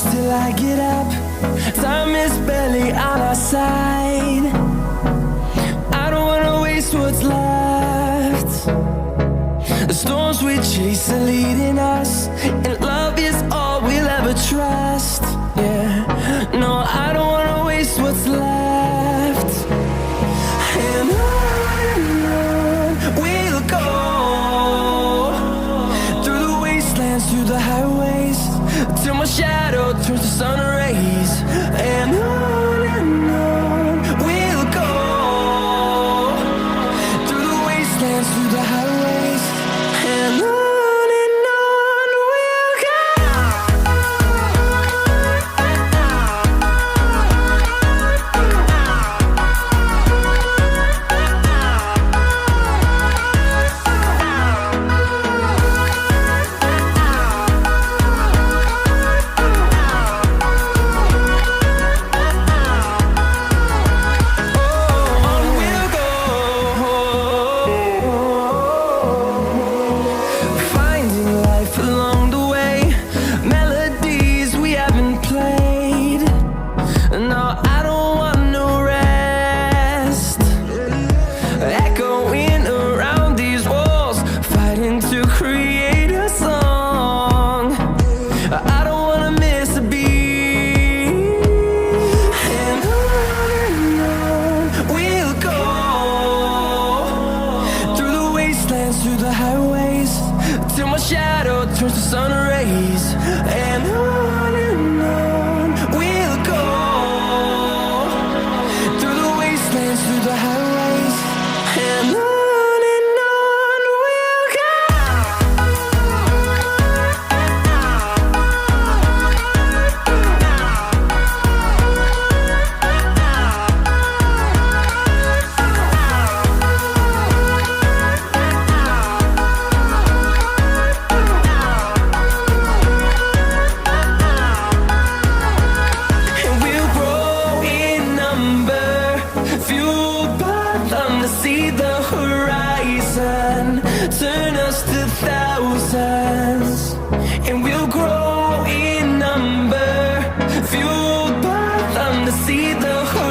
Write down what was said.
push till I get up. Time is barely on our side. I don't wanna waste what's left. The storms we chase are leading us, and love is all we'll ever trust. Yeah, no, I don't wanna waste what's left. And on we'll go, through the wastelands, through the highways, till my shadow turns to sun rays. And on we'll go, through the wastelands, through the highways, and on we'll go. Through the highways, till my shadow turns to sun rays. And on we'll go, through the wastelands, through the highways, and on we'll go. See the horizon, turn us to thousands, and we'll grow in number, fueled by them to see the horizon.